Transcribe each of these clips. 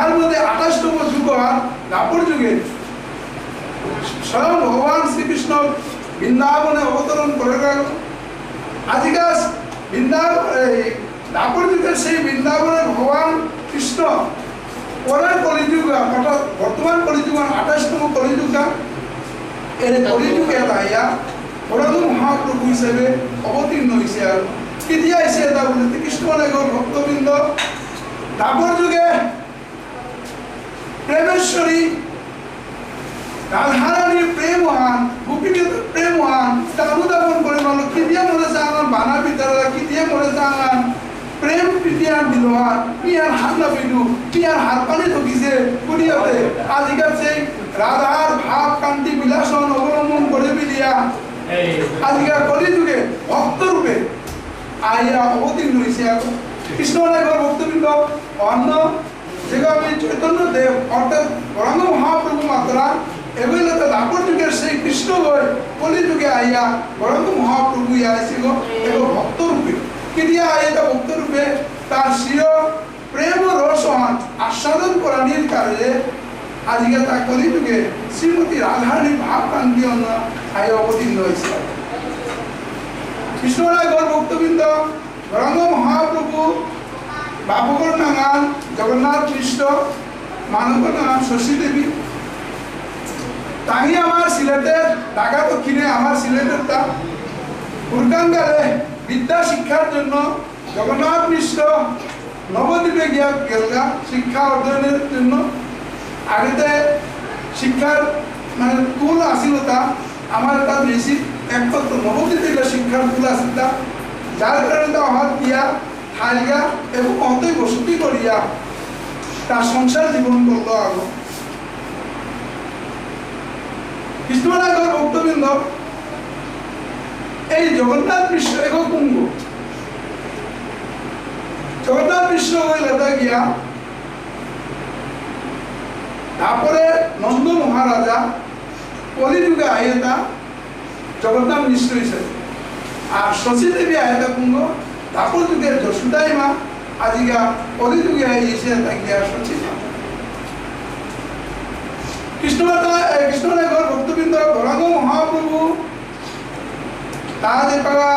যার মধ্যে 28তম যুগ আর দ্বাপর যুগে স্বয়ং ভগবান শ্রীকৃষ্ণ বৃন্দাবনে অবতরণ করে গেল। আজকাল দ্বাপর যুগের সেই বৃন্দাবনে ভগবান কৃষ্ণ পরের কলিযুগ অর্থাৎ বর্তমান কলিযুগ 28তম কলিযুগ এর কলিযুগে তাইয়া বড় মহাপ্রভু হিসেবে অবতীর্ণ হয়েছে। আর কি দিয়া এসে তা বলতে কৃষ্ণ ভক্তবৃন্দ দ্বাপর যুগে প্রেমেশ্বরী রাধারানীর প্রেমহান গোপীকে প্রেমহান তা অনুধাবন করে বলো কি দিয়ে মনে চাঙান বানা পিতারা কি দিয়ে মনে চাঙান প্রেম প্রীতিয়ান বিলোহার পিয়ার হাত না পিটু পিয়ার হাত পানি ঢুকিছে কুড়িয়াতে আজকাল সেই রাধার ভাব কান্তি বিলাসন অবলম্বন করে বিলিয়া আজকাল কলিযুগে ভক্ত রূপে আইয়া অবতীর্ণ হয়েছে। কৃষ্ণনগর ভক্তবৃন্দ অন্য যেভাবে চৈতন্য দেব অর্থাৎ গৌরাঙ্গ মহাপ্রভু মাত্রা এগুলো তো দ্বাপর যুগের সেই কৃষ্ণ হয়ে কলিযুগে আইয়া গৌরাঙ্গ মহাপ্রভু আইছিল এবং ভক্ত রূপে কি দিয়া আইয়া ভক্ত রূপে তার শির প্রেম ও রসন আস্বাদন করানির কারণে আজকে তা কলিযুগে শ্রীমতী রাধারানীর ভাব কান্তি অন্য আইয়া অবতীর্ণ হয়েছে। কৃষ্ণনগর ভক্তবৃন্দ গৌরাঙ্গ মহাপ্রভু বাবুগর নাগান জগন্নাথ কৃষ্ণ মানব নাম শশী দেবী তাই আমার সিলেটের ঢাকা দক্ষিণে আমার সিলেটের তা পূর্বাঞ্চলে বিদ্যা শিক্ষার জন্য জগন্নাথ কৃষ্ণ নবদ্বীপে গিয়া গেলগা শিক্ষা অধ্যয়নের জন্য। আগেতে শিক্ষার মানে টুল আসিল তা আমার এটা বেশি একমাত্র নবদ্বীপে শিক্ষার টুল আসিল তা যার কারণে তা হাত দিয়া খাইয়া এবং অন্তই বসতি করিয়া তার সংসার জীবন করল। আগ কৃষ্ণনগর ভক্তবৃন্দ এই জগন্নাথ কৃষ্ণ এক কুম্ভ জগন্নাথ কৃষ্ণ লেতা গিয়া তারপরে নন্দ মহারাজা কলিযুগে আয়তা জগন্নাথ মিশ্র হিসেবে আর শশী দেবী আয়তা কুম্ভ দ্বাপর যুগের যশোদাই মা আজিকা কলিযুগে এসে গিয়া শশী মা। কৃষ্ণনগর ভক্তবৃন্দ গৌরাঙ্গ মহাপ্রভু তা যে পাওয়া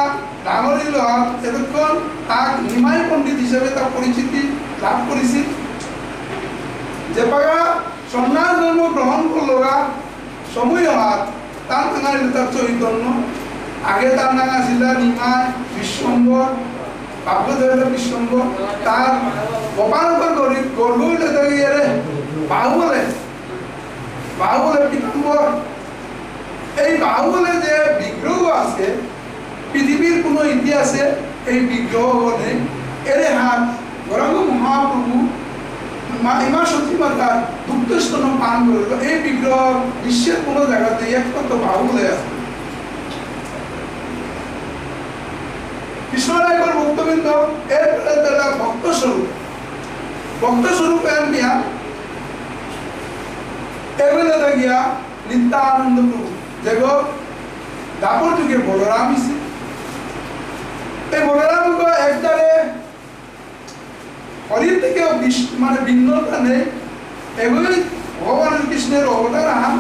ডাঙরিল এতক্ষণ তাক নিমাই পণ্ডিত হিসেবে তার পরিচিতি লাভ করেছি। যে পাওয়া সন্ন্যাস ধর্ম গ্রহণ করলোগা সময় হাত তার নাঙা তার চৈতন্য আগে তার নাঙা ছিল নিমাই বিশ্বম্বর বাব্যদেব বিশ্বম্বর তার গোপালকর গর্ব হইলে গিয়ে বাহুবলে পিতাম্বর এই বাহুবলে যে বিগ্রহ আছে পৃথিবীর কোনো ইতিহাসে এই বিগ্রহ নেই। এর হাত গৌরাঙ্গ মহাপ্রভু ইমা সতী মাতার দুগ্ধস্তন পান করে এই বিগ্রহ বিশ্বের কোনো জায়গাতে একমাত্র বাহুবলে আছে। কৃষ্ণনগর ভক্তবৃন্দ এর ভক্ত স্বরূপ নিয়া এগুলো গিয়া নিত্যানন্দ প্রভু দেখো দ্বাপর যুগে বলরাম হিসে এই বলরাম একদারে হরির থেকে মানে ভিন্নতা নেই এগুলি ভগবান কৃষ্ণের অবতার আন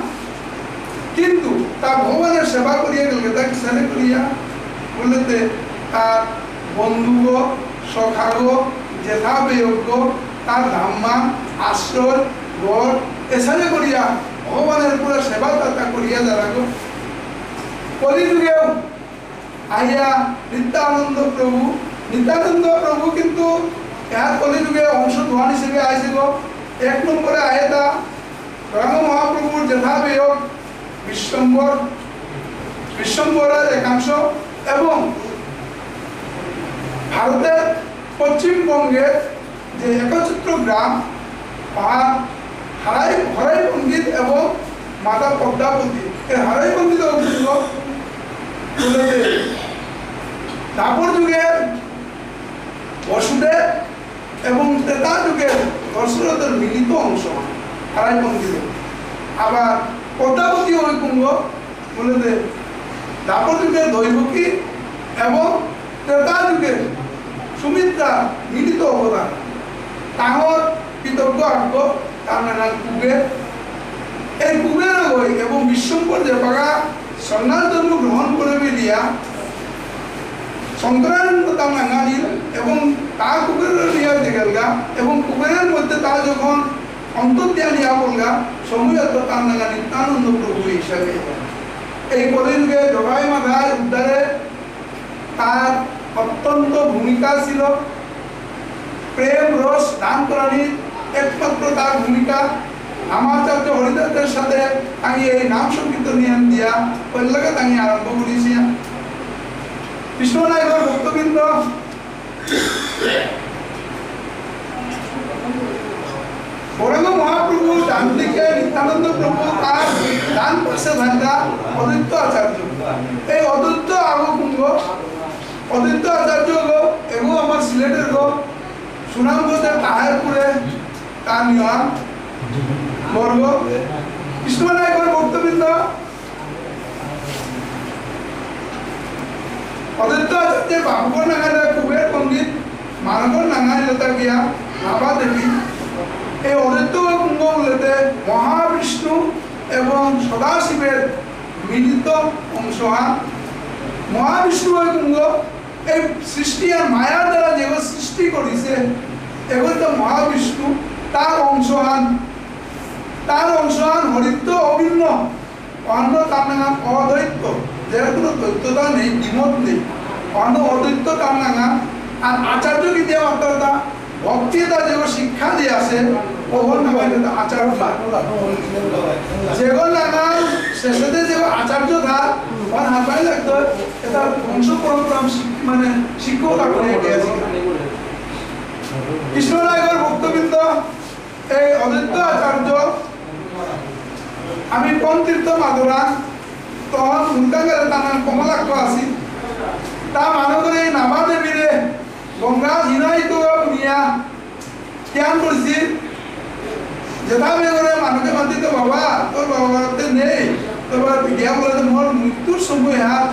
কিন্তু তা ভগবানের সেবা করিয়া গেলে তাকে ছেলে করিয়া বলতে তার বন্ধুগ সখাগ জেঠা বেয়োগ্য তার ধাম্মা আশ্রয় গড় এসারে করিয়া ভগবানের পুরো সেবা তাতা করিয়া যারা গো কলিযুগেও আইয়া নিত্যানন্দ প্রভু কিন্তু এর কলিযুগে অংশগ্রহণ হিসেবে আইসে গো। এক নম্বরে আয়তা রাম মহাপ্রভুর জেঠা বেয়োগ বিশ্বম্বরের একাংশ এবং ভারতের পশ্চিমবঙ্গের যে একচিত্র গ্রাম পাহাড় হরাই পণ্ডিত এবং মাতা পদ্মাবতী এই হরাই পণ্ডিত দ্বাপর যুগের বসুদেব এবং ত্রেতা যুগের দশরথের মিলিত অংশ হরাই পণ্ডিত। আবার পদ্মাবতী ঐকুঙ্গ বলতে দ্বাপর যুগের দৈবকী এবং ত্রেতা যুগের সুমিত্রা মিলিত অবদান তাহর কৃতজ্ঞ আজ্ঞ তার নাম কুবের। এই কুবের হই এবং বিশ্বম্বর যে বাগা সন্ন্যাস ধর্ম গ্রহণ করে বেরিয়া সংক্রান্ত তার নাঙ্গানিল এবং তার কুবেরের নিয়ে গেলগা এবং কুবেরের মধ্যে তার যখন অন্তর্দিয়া নিয়া বলগা সময়ত তার নাঙ্গা নিত্যানন্দ প্রভু হিসাবে এই কলিযুগে জগাই মাথায় উদ্ধারে তার অত্যন্ত ভূমিকা ছিল। প্রেম রস দান করানির একমাত্র তার ভূমিকা। রামাচার্য হরিদাসের সাথে আমি এই নাম সংকীর্তন দিয়া পল্লকে আমি আরম্ভ করেছি। কৃষ্ণনায়কর ভক্তবৃন্দ গৌরাঙ্গ মহাপ্রভু ডান দিকে নিত্যানন্দ প্রভু তার ডান পাশে থাকা অদ্বৈত আচার্য। এই অদ্বৈত আগকুঙ্গ অদ্বৈত আচার্য গো এবং আমার সিলেটের গো সুনামগঞ্জের তাহেরপুরে তার নিয়ম বর্গ। কৃষ্ণনায়কর ভক্তবৃন্দ অদ্বৈত আচার্যের বাবুগর নাঙ্গালে কুবের পণ্ডিত মানগর নাঙ্গাই লতা গিয়া নাভা দেবী। এই অদ্বৈত কুঙ্গ বলতে মহাবিষ্ণু এবং সদাশিবের মিলিত অংশ। মহাবিষ্ণু কুঙ্গ এই সৃষ্টি আর মায়ার দ্বারা যেগুলো সৃষ্টি করেছে এগুলো তো মহাবিষ্ণু তার অংশহান। তার অংশহান হরিত্ব অভিন্ন অন্য তার নাম অদ্বৈত, যার কোনো দ্বৈততা নেই, দ্বিমত নেই, অন্য অদ্বৈত তার নাম। আর আচার্য কি দেওয়া অর্থাৎ ভক্তি তা যেগুলো শিক্ষা দিয়ে আসে ওগুলো নাম আচার্য। যেগুলো নাম শেষে যেগুলো আচার্য ধার ওর হাতাই লাগতো এটা বংশ পরম্পরা মানে শিক্ষক করে গিয়েছে। কৃষ্ণনায়কর ভক্তবৃন্দ এই অদ্বৈত আচার্য আমি পন্তীর্থ মাধুরা তখন মুন্তাঙ্গের তার নাম কমলাক্ষ আছি। তা মানুষ করে এই নাভা দেবীরে গঙ্গা হিনায়িত নিয়া জ্ঞান করছি যেটা করে মানুষকে মাতিত বাবা তোর বাবাতে নেই তোর গিয়া বলে মোর মৃত্যুর সময় হাত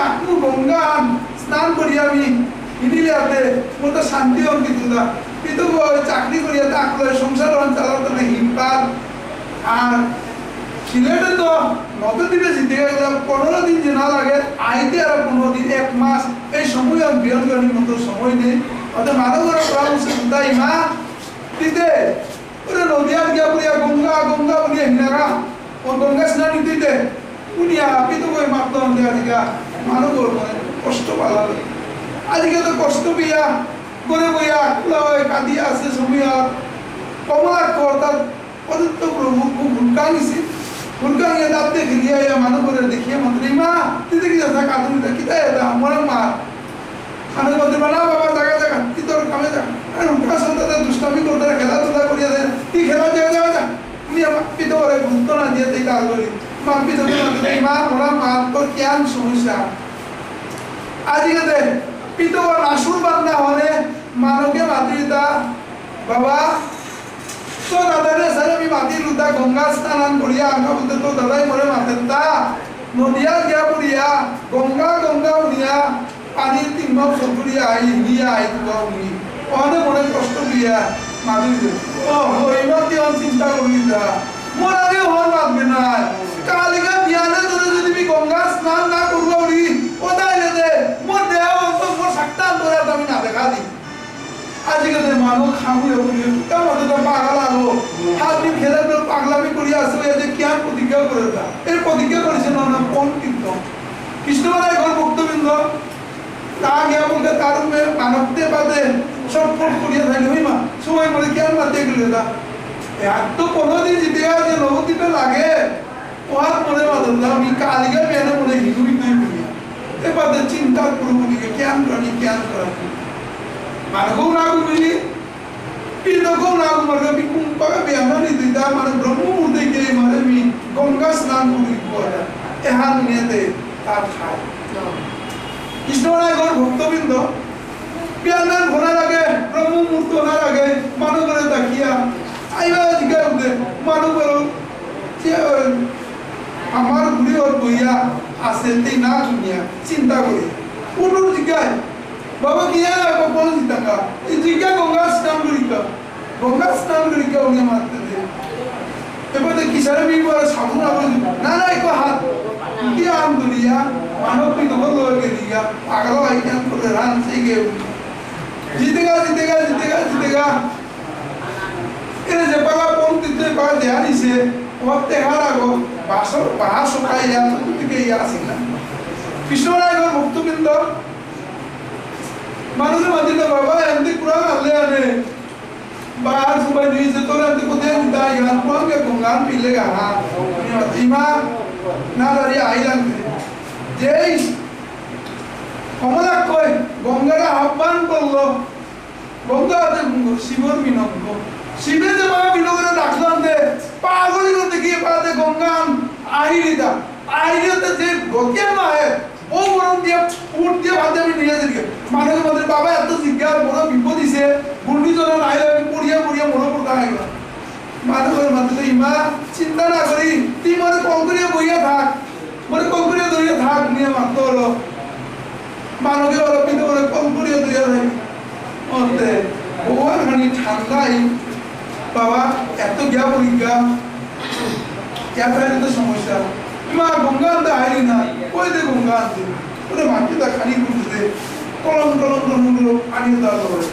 আকু গঙ্গা স্নান করি আমি হিনিলিয়াতে মোর তো শান্তি অঙ্কিত কিন্তু চাকরি করিয়া আকলে সংসার চালাতে না হিমপাত। আর সিলেটে তো নবদ্বীপে যেতে গেলে 15 দিন যে না লাগে আইতে আর 15 দিন 1 মাস এই সময় আর বিয়ঙ্গনির মতো সময় নেই। অর্থাৎ মানবরা পরামর্শ তাই মা দিতে ওরে নদিয়া গিয়া বলিয়া গঙ্গা গঙ্গা বলিয়া হিনাগা ও গঙ্গা স্নান দিতে উনিয়া পিতো কই মাত্র দিয়া দিগা মানবর মনে কষ্ট পালাবে। আজকে তো কষ্ট পিয়া করে বইয়া কাঁদিয়া আছে সময় কমলাক্ষ অর্থাৎ অদ্বৈত প্রভু খুব ভুলকা নিছি। ভুলকা গিয়ে দাঁত দেখে গিয়া মানবরে দেখিয়ে মন্ত্রী মা দিদি কি যাতা কাঁদুনিটা কিতা এটা আমার মা মানুষ মন্ত্রী না বাবা জায়গা জায়গা কি তোর কামে যা আর উনকা সন্তান দুষ্টামি করতে খেলাধুলা করিয়া দেয় কি খেলা জায়গা যাওয়া যা উনি আমার পিতো করে ভুলতো না দিয়ে তাই কাজ করি মা পিতো মা ওরা মা তোর কেন সমস্যা আজকে পিতো নাসুর বান্ধা হলে মানবকে মাতৃতা বাবা তো দাদারে স্যার আমি মাটি লুতা গঙ্গা স্নান করিয়া আঁকা বলতে তো দাদাই মরে মাতেন তা নদিয়া গিয়া পড়িয়া গঙ্গা গঙ্গা উনিয়া পানির তিনবার সতুরিয়া আই হিয়া আই তুবা উনি অনেক মনে কষ্ট দিয়া মাটি ও হইবার কি চিন্তা করি না মোর আগে হর মাতবে না কালিকা বিয়ানে ধরে যদি আমি গঙ্গা স্নান না করবো উনি ওটাই দে মোর দেহ মোর সাক্তান ধরে আমি না দেখা দিই। আজকে মানুষ খাবুয়ে বলিয়ে কেমন পাগল আলো আপনি খেলে পাগলামি করিয়া আসলে যে কি আর প্রতিজ্ঞা করে তা এর প্রতিজ্ঞা করেছেন না কোন কিন্তু কৃষ্ণনায়কর ভক্তবৃন্দ তা গিয়া বলতে তার মানবতে বাদে সটফট করিয়া থাকলে হইমা সময় মনে কি আর মাতে গেলে তা এত 15 দিন জিতে যে নবদ্বীপে লাগে ওহার মনে বাদল আমি কালিকা মেনে মনে হিরুই তুই করিয়া এবারে চিন্তা করবো দিকে কেন করি কেন করা মানগো নাগু মিলি পিতগো নাগু মারগো বিকুম পাগা বেয়ানি দিদা মানে ব্রহ্ম মুর্দে কে মানে মি গঙ্গা স্নান করি পড়া এহান নিতে তার খায়। কৃষ্ণনায়কর ভক্তবৃন্দ বিয়ানার ঘোরা লাগে ব্রহ্ম মুহূর্ত না লাগে মানবরে তাকিয়া আইবা জিজ্ঞাসা করতে মানবর আমার ঘুরি ওর বইয়া আছে তেই না দুনিয়া চিন্তা করি পুনর জিজ্ঞাসা बाबा किया कौन सी तंगा जिज्ञा गंगा स्नान करी का उन्हें मानते थे বিচারে বি বলে সাবুন না না একো হাত কি আম দুনিয়া মানব কি তো বলো কে দিয়া পাগল ভাই কেন করে রান সেই গে জিতেগা জিতেগা জিতেগা জিতেগা এরে যে পাগা পন্থী তুই পাগা দেয়া দিছে ওতে হারাগো বাসর বাসো খাইয়া থেকে ইয়া আসিল না কৃষ্ণরায়গর ভক্তবৃন্দ মানুষের মাঝে বাবা এমনি কুড়ান আনলে আনে बाहर सुबह नहीं से तो रहते को देख दा यार कौन के गुंगान पी लेगा हाँ इमा ना लड़ी आइलैंड जय कमला कोई गंगारा आह्वान करलो गंगा आते शिवर मिनंगो शिवे जे बाबा मिनंगो डाकलाम दे पागल को देखिए पाते गंगान आहिरिदा आहिरिदा जे गोकिया ना है ও বরং দিয়ে উঠ দিয়ে বাদে আমি নিয়ে যাই মানুষ মধ্যে বাবা এত জিজ্ঞাসা বড় বিপদ দিছে ঘূর্ণিঝড় আইলে আমি পড়িয়া পড়িয়া মনে পড়তা আইল মানুষের মধ্যে ইমা চিন্তা না করি তুই মনে কল করিয়া বইয়া থাক মনে কল করিয়া ধরিয়া থাক নিয়ে মাত্র হলো মানুষকে হলো কিন্তু মনে কল করিয়া ধরিয়া থাকি মধ্যে ভগবান খানি ঠান্ডাই বাবা এত জ্ঞা পরীক্ষা এত তো সমস্যা মা গঙ্গা আনতে আইলি না কই দে গঙ্গা আনতে ওরে মাটিটা খানি করতে কলম কলম কলম কলম পানি দেওয়া করে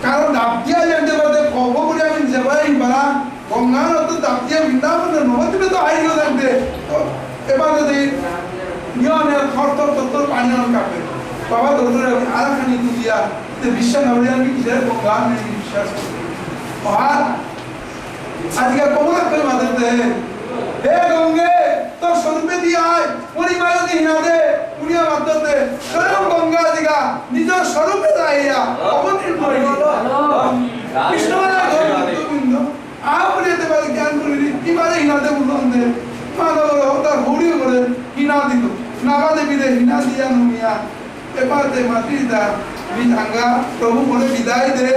কারণ ডাব দিয়া জানতে পারতে কব করে আমি যাবাই বারা গঙ্গার তো ডাব দিয়া বৃন্দাবন নবদ্বীপে তো আইলিও থাকতে তো এবার যদি নিয়নের থরথর থরথর পানি আন কাটে বাবা ধরে আর খানি দিয়া যে বিশ্বাস না হলে আমি কিসের গঙ্গা নেই বিশ্বাস করি আর আজকে কমলা করে মাথাতে হে গঙ্গে তোর স্বরূপে দিয়ে আয় পরিমাণে দিনা দে পুনিয়া মাধ্যমে স্বয়ং গঙ্গা দিগা নিজের স্বরূপে যাইয়া অবতীর্ণ হইল কৃষ্ণনাথ গোবিন্দ আপনিতে পারে জ্ঞান করিলি কিবারে হিনাতে বুঝন্দে মানব তার হৌড়ি করে হিনা দিল নাগা দেবীরে হিনা দিয়া নুমিয়া এপাতে মাতৃদা বিধাঙ্গা প্রভু বলে বিদায় দে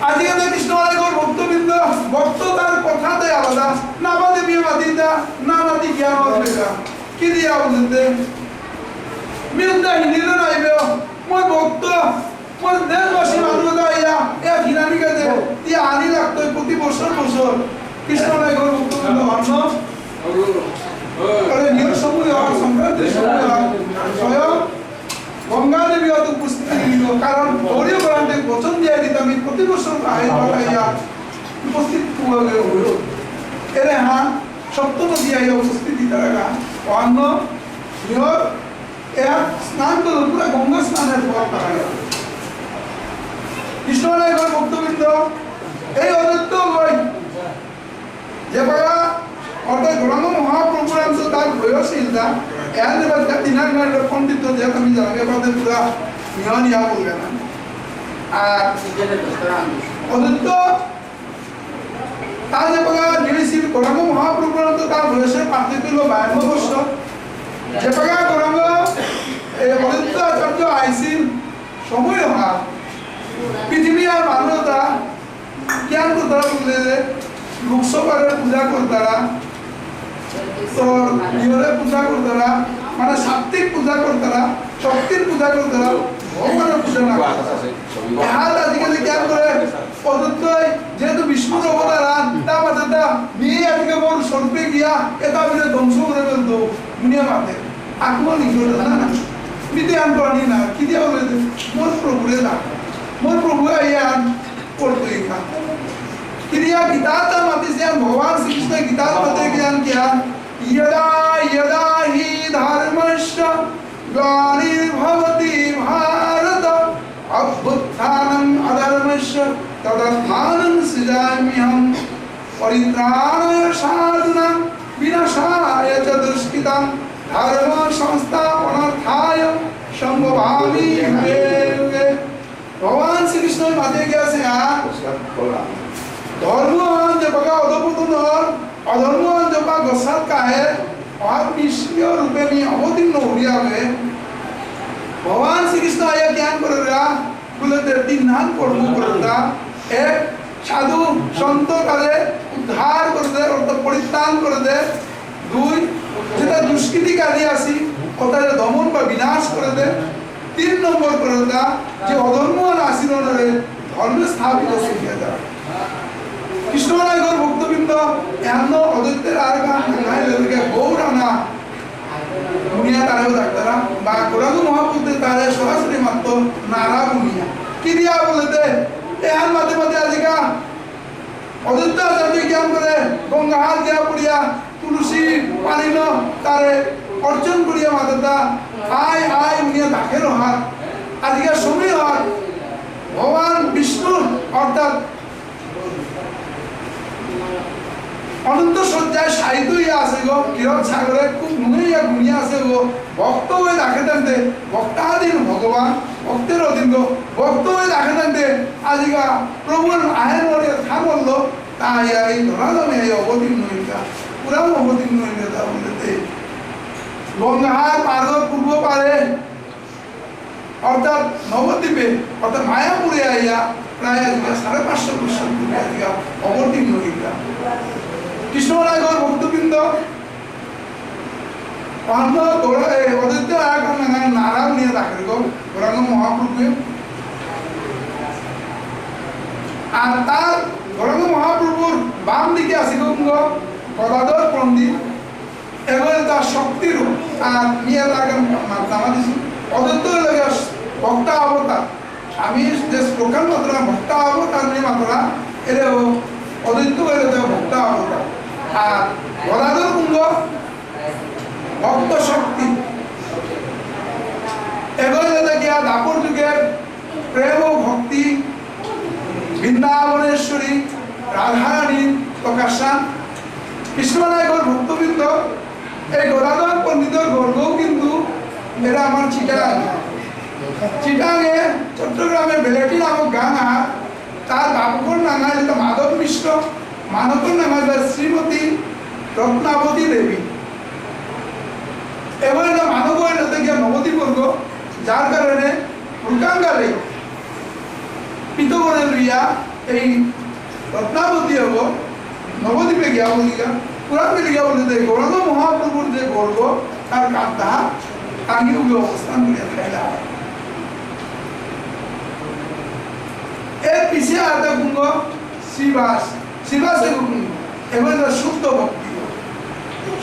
আজকে কৃষ্ণনাথ ভক্তবৃন্দ ভক্ত তার কথাতে আলাদা নামা দেবী মাতিদা নানাতি জ্ঞান অর্পেকা কি দিয়া বলতে মিলতে হিন্দিতে নাইবে মই ভক্ত মই দেশবাসী মানুষ ইয়া এ হিরানিকে দে তিয়া আনি রাখতো প্রতি বছর বছর কৃষ্ণনাথ ভক্তবৃন্দ অন্ন আরে নিয়ম সমূহ সংক্রান্তি সমূহ স্বয়ং গঙ্গা দেবী অত উপস্থিতি দিল কারণ গৌরীয় গ্রন্থে বচন দিয়ে দিত আমি প্রতি বছর পাঠাইয়া উপস্থিত হইল এরে হ্যাঁ সপ্তম দিয়া উপস্থিতি তারা অন্য নিয়র এরা স্নান করল পুরো গঙ্গা স্নানের পর পাঠাইয়া কৃষ্ণনাথ ভক্তবৃন্দ এই অদ্বৈত বই যে পারা অর্থাৎ গৌরাঙ্গ মহাপ্রভুরাম তার বয়সীলতা এর বাদ দিনার গাড়ি পণ্ডিত যে আমি জানাগে বাদে পুরা নিয়ন ইয়া বলবে না আর অদ্বৈত তার যে পাগা নিরিসি গৌরাঙ্গ মহাপ্রভুরাম তার বয়সের পার্থক্য হল 52 বছর যে পাগা গৌরাঙ্গ অদ্বৈত আচার্য আইসিল সময় হয় পৃথিবী আর মানবতা জ্ঞান করতে বললে যে লোকসভার পূজা করতারা তোর ইহরে পূজা করতারা মানে সাত্বিক পূজা করতারা শক্তির পূজা করতারা ভগবানের পূজা না হাত আজকাল জ্ঞান করে অদ্বৈত যেহেতু বিষ্ণুর অবতার তা বাচ্চাটা নিয়ে আজকে বড় স্বরূপে গিয়া এটা বিলে ধ্বংস করে ফেলতো দুনিয়া মাঠে আক্রমণ করে না বিধি আন করানি না কি দিয়া বলে মোর প্রভুরে না মোর প্রভু আইয়ান করতো এখা क्रिया गीता मत से भगवान श्री कृष्ण गीता मत ज्ञान किया यदा यदा हि धर्मस्य ग्लानिर्भवति भारत अभ्युत्थानम् अधर्मस्य तदत्मानं सृजाम्यहं परित्राणाय साधूनां विनाशाय च दुष्कृतां धर्म संस्थापनार्थाय संभवामि युगे युगे भगवान श्री कृष्ण मत क्या से धर्मवान जब का अधोपतन अधर्मवान जब का गसात का है और निष्क्रिय रूपे में अवतीर्ण हो गया है भगवान श्री कृष्ण आया ज्ञान कर रहा बोले तेरे नाम पढ़ू करता एक साधु संत काले उद्धार कर दे और तो परित्राण कर दे दुई যেটা দুষ্কৃতিকারী আসি ওটারে দমন বা বিনাশ করে দে 3 নম্বর করতা যে অধর্মवान আচরণের ধর্ম স্থাপিত করিয়া দেয় কৃষ্ণনাথ ভক্তবৃন্দ এমন অদ্বৈতের আর গান নাই লেগে গৌরানা বুনিয়া তারেও ডাক্তারা বা গোরাঙ্গ মহাপুত্রে তারে সরাসরি মাত্র নারা বুনিয়া কি দিয়া বলেতে এহান মাঝে মাঝে আজিকা অদ্বৈত আচার্য জ্ঞান করে গঙ্গা হাত দিয়া পড়িয়া তুলসী পানি ন তারে অর্জন করিয়া মাতাটা আয় আয় বুনিয়া ডাকের হাত আজিকা সময় হাত ভগবান বিষ্ণুর অর্থাৎ অনন্ত সজ্জায় সাহিত্য ইয়া আছে গো কিরণ সাগরে খুব নুইয়া গুনিয়া আছে গো ভক্ত হয়ে রাখে টানতে ভক্তাধীন ভগবান ভক্তের অধীন গো ভক্ত হয়ে রাখে টানতে আজিকা প্রভুর আহের মরে খা বললো তা এই ধরা যাবে এই অবতীর্ণ হইতা পুরাও অবতীর্ণ হইলে তা বলতে গঙ্গাহার পার্বত পূর্ব পারে অর্থাৎ নবদ্বীপে অর্থাৎ মায়াপুরে আইয়া প্রায় আজিকা 550 বছর পূর্বে আজিকা অবতীর্ণ হইতা কৃষ্ণরায়গর ভক্তবৃন্দ অদ্বৈত নারায়ণ নিয়ে রাখে গৌরাঙ্গ মহাপ্রভু আর তার গৌরাঙ্গ মহাপ্রভুর বাম দিকে আছে গদাধর পণ্ডিত এবার তার শক্তির আর নিয়ে রাখেন নামা দিছি অদ্বৈত লাগে ভক্তা অবতার আমি যে শ্লোকান মাত্রা ভক্তা অবতার নিয়ে মাত্রা এর অদ্বৈত ভক্তা অবতার আর গদাধর কুণ্ড ভক্ত শক্তি এগোলে গিয়া দাপর যুগের প্রেম ও ভক্তি বৃন্দাবনেশ্বরী রাধারানী প্রকাশান কৃষ্ণনায়কর ভক্তবৃন্দ এই গদাধর পণ্ডিতের গর্গও কিন্তু এরা আমার চিটাঙে চট্টগ্রামের বেলেটি নামক গাঙা তার বাপকর নাঙা যেটা মাধব মিশ্র মানবর নামা শ্রীমতী রত্নাবতী দেবী এবার এটা মানব এটাতে গিয়া নবদ্বীপ বর্গ যার কারণে রূপাঙ্গারে পিতগণে লইয়া এই রত্নাবতী হব নবদ্বীপে গিয়া বলিকা পুরাণে গিয়া বলতে গৌরাঙ্গ মহাপ্রভুর যে গর্ব তার কান্তা টাঙ্গি উগে অবস্থান করিয়া খাইলা এর পিছিয়ে আদা কুঙ্গ শ্রীবাস শ্রীবাসে কুঙ্গ এবার শুদ্ধ ভক্তি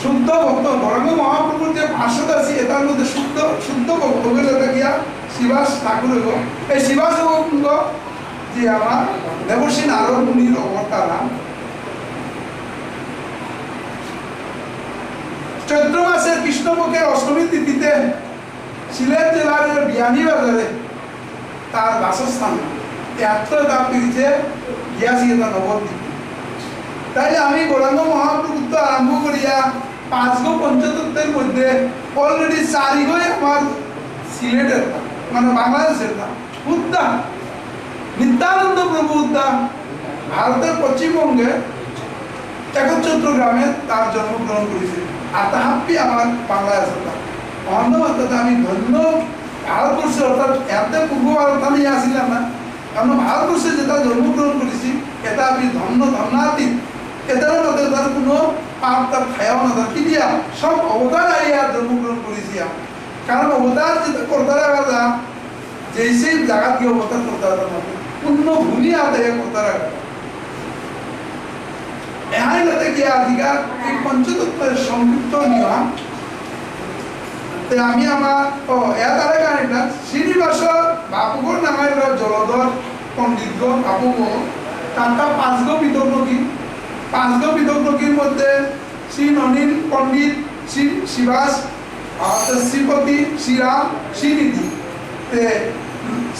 শুদ্ধ ভক্ত গৌরাঙ্গ মহাপ্রভুর যে ভাষ্যটা আছে এটার মধ্যে শুদ্ধ ভক্ত বলে গিয়া শ্রীবাস ঠাকুর হইব এই শ্রীবাস কুঙ্গ যে আমার দেবশ্রী নারদ মুনির অবতার নাম চৈত্র মাসের কৃষ্ণপক্ষের অষ্টমী তিথিতে সিলেট জেলার বিয়ানী বাজারে তার বাসস্থান এত দাম পেয়েছে গিয়াছি এটা নবদ্বীপ তাইলে আমি গৌরাঙ্গ মহাপ্রভুত্ব আরম্ভ করিয়া 5 গো পঞ্চতত্ত্বের মধ্যে অলরেডি 4 গো আমার সিলেটের মানে বাংলাদেশের নাম উদ্যান নিত্যানন্দ প্রভু উদ্যান ভারতের পশ্চিমবঙ্গে চট্টগ্রামে তার জন্মগ্রহণ করেছে আর তাহাপি আমার বাংলাদেশের নাম অন্যমাত্র আমি ধন্য ভারতবর্ষে অর্থাৎ এত পূর্ব ভারত আমি আসিলাম না কারণ ভারতবর্ষে যেটা জন্মগ্রহণ করেছি এটা আমি ধন্যাতীত এটার মধ্যে তার কোনো পাপ তার খায়াও না তার কি দিয়া সব অবতার আইয়া জন্মগ্রহণ করেছি কারণ অবতার যেটা করতে রাখা যে সেই জায়গা দিয়ে অবতার করতে রাখা পূর্ণ ভূমি আদায় করতে রাখা এহাই যাতে গিয়া অধিকার এই পঞ্চতত্ত্বের সংযুক্ত নিয়ম আমি আমার এর আরে কাহিনীটা শ্রীনিবাস বাপুগর নামের জলধর পণ্ডিত বাপুগ তারটা 5 গো বিতর্কী 5 গো বিতর্কীর মধ্যে শ্রী ননীন পণ্ডিত শ্রী শিবাস শ্রীপতি শ্রীরাম শ্রীনিধি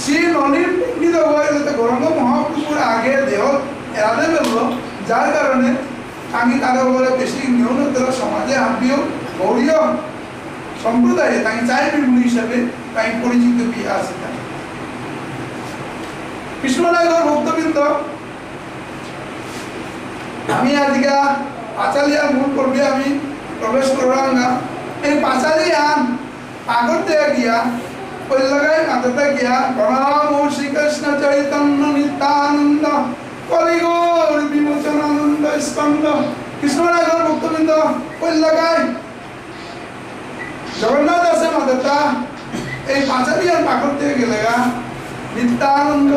শ্রী ননীন পণ্ডিত হয়ে গৌরাঙ্গ মহাপ্রভুর আগে দেহ এড়াতে পেল যার কারণে আমি তারা বলে বেশি নিম্নতর সমাজে আমিও গৌরীয় সম্প্রদায়ে তাকে চাইল্ড মুনি হিসাবে তাকে পরিচিত বিয়ে আছে কৃষ্ণনগর ভক্তবৃন্দ আমি আজকে পাঁচালিয়ার মূল পর্বে আমি প্রবেশ করলাম না এই পাঁচালিয়ান পাগড়তে গিয়া ওই লাগায় মাথাতে গিয়া প্রণাম শ্রীকৃষ্ণ চৈতন্য নিত্যানন্দ কলিগৌর বিমোচনানন্দ স্কন্দ কৃষ্ণনগর ভক্তবৃন্দ ওই লাগায় জগন্নাথ আছে মাথাটা এই পাঁচালিয়ান পাগড়তে গেলে নিত্যানন্দ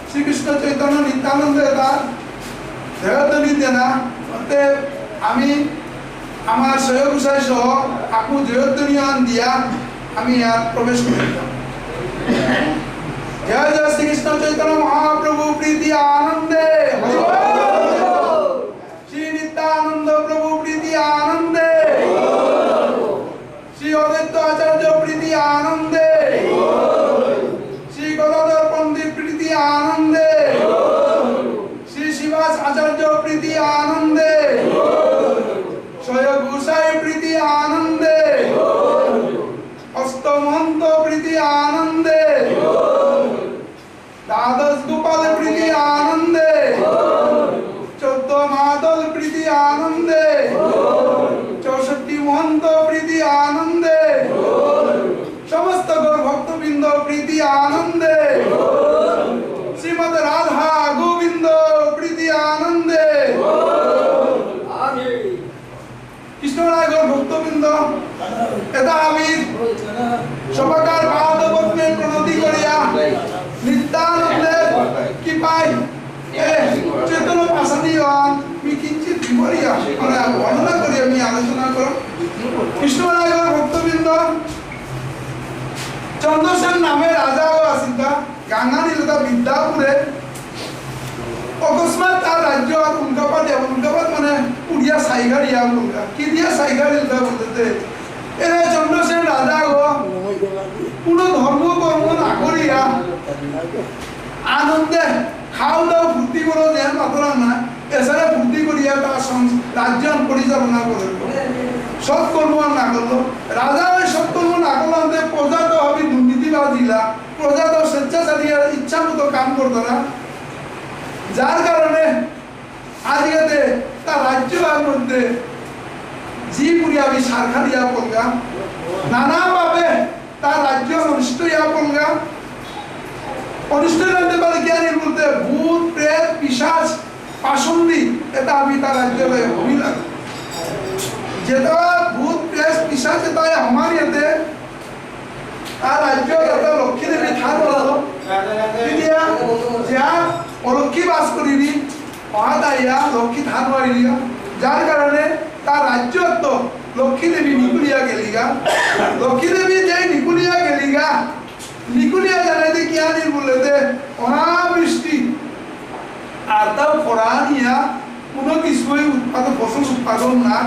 শ্রীকৃষ্ণ চৈতন্য নিত্যানন্দ এটা দেহতনি দেনা অতএব আমি আমার সহযোগ গোসাই সহ আপু জয়ধ্বনিয়ান দিয়া আমি ইয়াত প্রবেশ করিলাম। জয় জয় শ্রীকৃষ্ণ চৈতন্য মহাপ্রভু প্রীতি আনন্দে, শ্রী নিত্যানন্দ প্রভু প্রীতি আনন্দে, শ্রী অদ্বৈত আচার্য প্রীতি আনন্দে, শ্রী গদাধর পণ্ডিত প্রীতি আনন্দে, শ্রী শিবাস আচার্য প্রীতি আনন্দে, সহযোগ গোসাই প্রীতি আনন্দে, অষ্টমহন্ত প্রীতি আনন্দে, দ্বাদশ গোপাল প্রীতি আনন্দে, 14 মাদল প্রীতি আনন্দে, 64 মহন্ত প্রীতি আনন্দে, সমস্ত গৌর ভক্তবৃন্দ প্রীতি আনন্দে, শ্রীমদ রাধা গোবিন্দ প্রীতি আনন্দে। কৃষ্ণরায় গৌর ভক্তবৃন্দ, এটা আমি সবাকার পাদ পদ্মে প্রণতি করিয়া নিত্যানন্দের কৃপায় চেতন পাশাদিয়ান আমি কিঞ্চিত বিপরীয়া বর্ণনা করি আমি আলোচনা করব। কৃষ্ণরায় গৌর ভক্তবৃন্দ, চন্দ্রসেন নামে রাজাও আসিতা গাঙ্গা নীলতা বিদ্যাপুরে অকস্মাৎ তার রাজ্য আর উল্কাপাত মানে উড়িয়া সাইগাড়িয়া উল্কা কি দিয়া সাইগাড়িয়া বলতে এরা চন্দ্রসেন রাজা গো কোনো ধর্ম কর্ম না করিয়া আনন্দে খাও দাও ফুর্তি করো যেন মাতরা না এছাড়া ফুর্তি করিয়া তার রাজ্য পরিচালনা করে সৎকর্ম না করলো। রাজা ওই সৎকর্ম না করলে প্রজা তো হবে দুর্নীতিবাজিলা, প্রজা তো স্বেচ্ছাচারী ইচ্ছা মতো কাম করতো না, যার কারণে আজকে তার রাজ্যের মধ্যে জি পুরিয়াবি সারখা দিয়া পড়গা, নানাভাবে তার রাজ্য অনিষ্ট ইয়া পড়গা। অনিষ্ট জানতে পারে কি আনি বলতে ভূত প্রেত পিশাচ পাশন্দি এটা আমি তার রাজ্য অভিলাগ যেটা ভূত প্রেত পিশাচ এটা আমার ইয়াতে তার রাজ্য এটা লক্ষ্মী দেবী থান বলো তেতিয়া যা অলক্ষী বাস করিনি মহাদাইয়া লক্ষ্মী থান হইলিয়া, যার কারণে তার রাজ্য তো লক্ষ্মী দেবী নিকুলিয়া গেলিগা। লক্ষ্মী দেবী যে নিকুলিয়া গেলিগা নিকুলিয়া জানাইতে কি আনি বলতে অনাবৃষ্টি আর তাও ফরানিয়া কোনো কিছুই উৎপাদন ফসল উৎপাদন না।